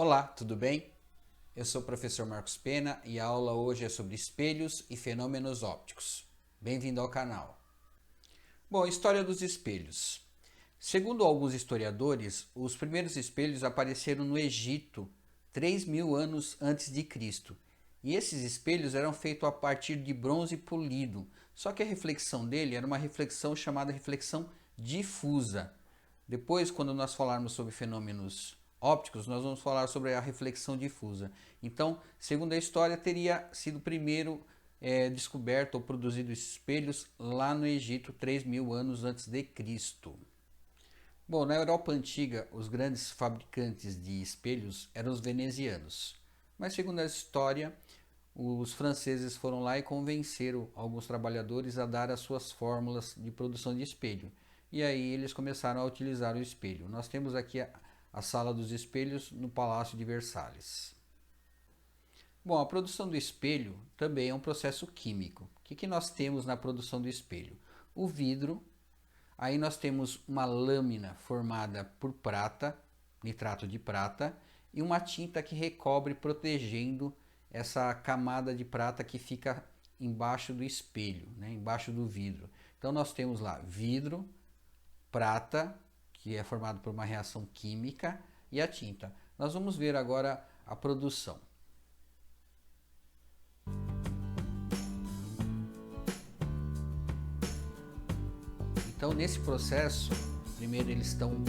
Olá, tudo bem? Eu sou o professor Marcos Pena e a aula hoje é sobre espelhos e fenômenos ópticos. Bem-vindo ao canal. Bom, história dos espelhos. Segundo alguns historiadores, os primeiros espelhos apareceram no Egito 3.000 anos antes de Cristo. E esses espelhos eram feitos a partir de bronze polido, só que a reflexão dele era uma reflexão chamada reflexão difusa. Depois, quando nós falarmos sobre fenômenos ópticos, nós vamos falar sobre a reflexão difusa. Então, segundo a história, teria sido primeiro descoberto ou produzido espelhos lá no Egito 3.000 anos antes de Cristo. Bom, na Europa antiga, os grandes fabricantes de espelhos eram os venezianos. Mas segundo a história, os franceses foram lá e convenceram alguns trabalhadores a dar as suas fórmulas de produção de espelho. E aí eles começaram a utilizar o espelho. Nós temos aqui a sala dos espelhos no Palácio de Versalhes. Bom, a produção do espelho também é um processo químico. O que nós temos na produção do espelho? O vidro. Aí nós temos uma lâmina formada por prata, nitrato de prata, e uma tinta que recobre protegendo essa camada de prata que fica embaixo do espelho, né, embaixo do vidro. Então nós temos lá vidro, prata, que é formado por uma reação química, e a tinta. Nós vamos ver agora a produção. Então, nesse processo, primeiro eles estão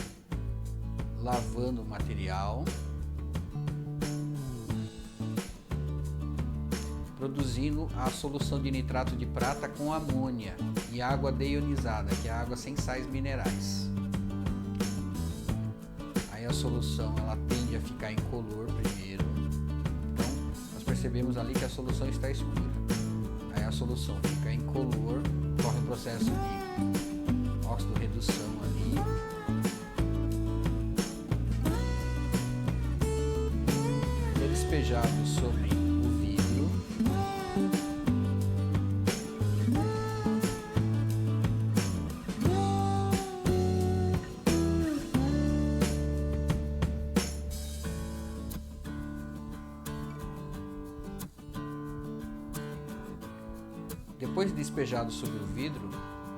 lavando o material, produzindo a solução de nitrato de prata com amônia e água deionizada, que é água sem sais minerais. Aí a solução ela tende a ficar incolor primeiro. Então, nós percebemos ali que a solução está escura. Aí a solução fica incolor, corre um processo de óxido-redução ali. É despejado sobre o vidro. Depois de despejado sobre o vidro,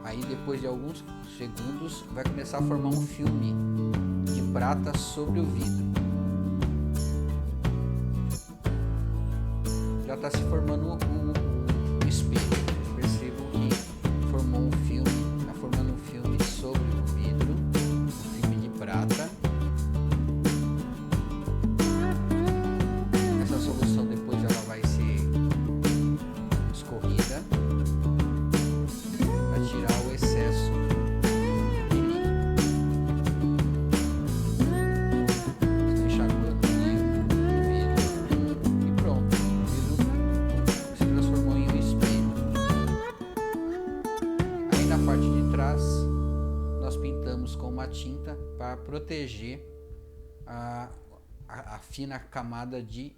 aí depois de alguns segundos vai começar a formar um filme de prata sobre o vidro. Já está se formando o espelho. Percebo que formou um filme, está formando um filme sobre o vidro, um filme de prata. Essa solução depois ela vai ser escorrida para tirar o excesso de líquido. Estou enxaguando o vidro e pronto. O vidro se transformou em um espelho. Aí na parte de trás nós pintamos com uma tinta para proteger a fina camada de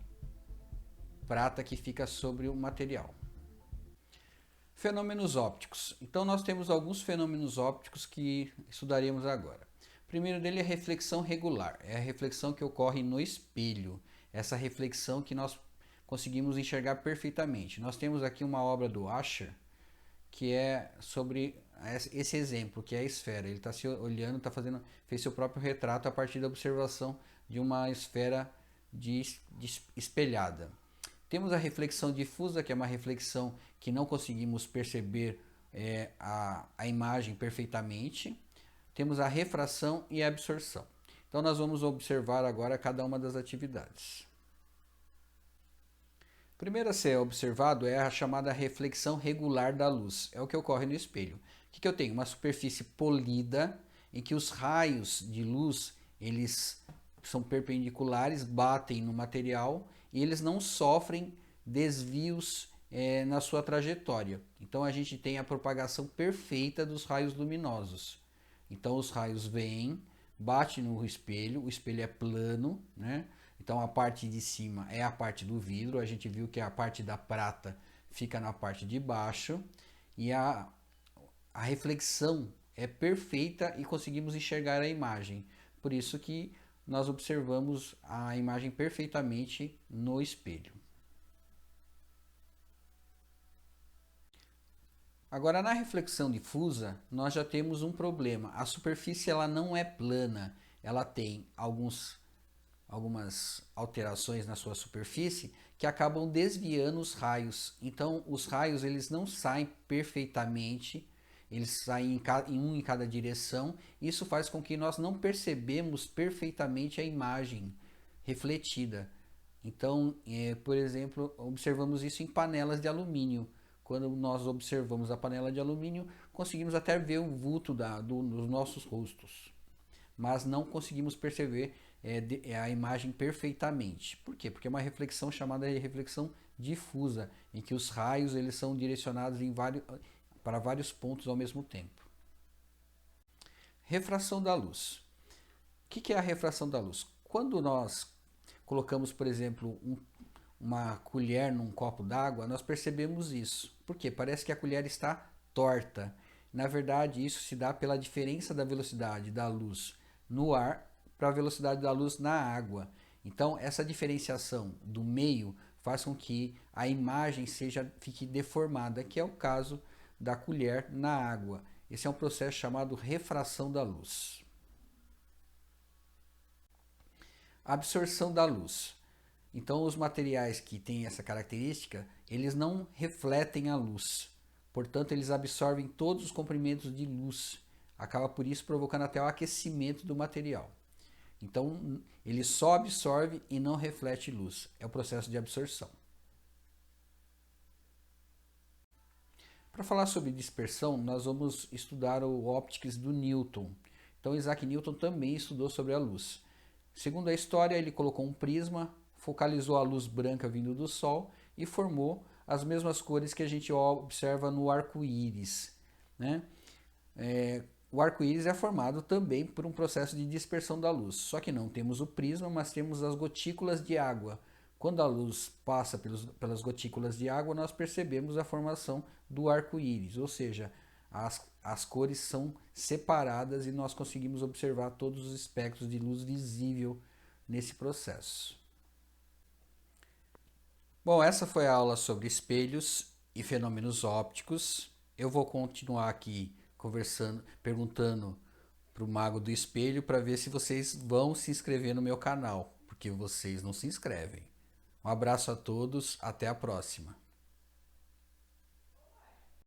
prata que fica sobre o material. Fenômenos ópticos. Então nós temos alguns fenômenos ópticos que estudaremos agora. O primeiro dele é a reflexão regular. É a reflexão que ocorre no espelho. Essa reflexão que nós conseguimos enxergar perfeitamente. Nós temos aqui uma obra do Asher que é sobre esse exemplo, que é a esfera. Ele está se olhando, fez seu próprio retrato a partir da observação de uma esfera espelhada. Temos a reflexão difusa, que é uma reflexão que não conseguimos perceber a imagem perfeitamente. Temos a refração e a absorção. Então nós vamos observar agora cada uma das atividades. A primeira a ser observado é a chamada reflexão regular da luz. É o que ocorre no espelho. O que eu tenho? Uma superfície polida em que os raios de luz eles são perpendiculares, batem no material e eles não sofrem desvios na sua trajetória. Então a gente tem a propagação perfeita dos raios luminosos. Então os raios vêm, batem no espelho, o espelho é plano, né? Então a parte de cima é a parte do vidro, a gente viu que a parte da prata fica na parte de baixo e a reflexão é perfeita e conseguimos enxergar a imagem. Por isso que nós observamos a imagem perfeitamente no espelho. Agora, na reflexão difusa, nós já temos um problema. A superfície ela não é plana, ela tem algumas alterações na sua superfície que acabam desviando os raios. Então, os raios eles não saem perfeitamente, eles saem em um em cada direção. Isso faz com que nós não percebemos perfeitamente a imagem refletida. Então, por exemplo, observamos isso em panelas de alumínio. Quando nós observamos a panela de alumínio, conseguimos até ver o vulto dos nossos rostos, mas não conseguimos perceber a imagem perfeitamente. Por quê? Porque é uma reflexão chamada de reflexão difusa, em que os raios eles são direcionados para vários pontos ao mesmo tempo. Refração da luz. O que é a refração da luz? Quando nós colocamos, por exemplo, uma colher num copo d'água, nós percebemos isso. Por quê? Parece que a colher está torta. Na verdade, isso se dá pela diferença da velocidade da luz no ar para a velocidade da luz na água. Então, essa diferenciação do meio faz com que a imagem fique deformada, que é o caso da colher na água. Esse é um processo chamado refração da luz. Absorção da luz. Então, os materiais que têm essa característica, eles não refletem a luz. Portanto, eles absorvem todos os comprimentos de luz. Acaba por isso provocando até o aquecimento do material. Então, ele só absorve e não reflete luz. É o processo de absorção. Para falar sobre dispersão, nós vamos estudar o Optics do Newton. Então, Isaac Newton também estudou sobre a luz. Segundo a história, ele colocou um prisma, focalizou a luz branca vindo do Sol e formou as mesmas cores que a gente observa no arco-íris, né? O arco-íris é formado também por um processo de dispersão da luz, só que não temos o prisma, mas temos as gotículas de água. Quando a luz passa pelas gotículas de água, nós percebemos a formação do arco-íris, ou seja, as cores são separadas e nós conseguimos observar todos os espectros de luz visível nesse processo. Bom, essa foi a aula sobre espelhos e fenômenos ópticos. Eu vou continuar aqui conversando, perguntando para o Mago do Espelho para ver se vocês vão se inscrever no meu canal, porque vocês não se inscrevem. Um abraço a todos, até a próxima.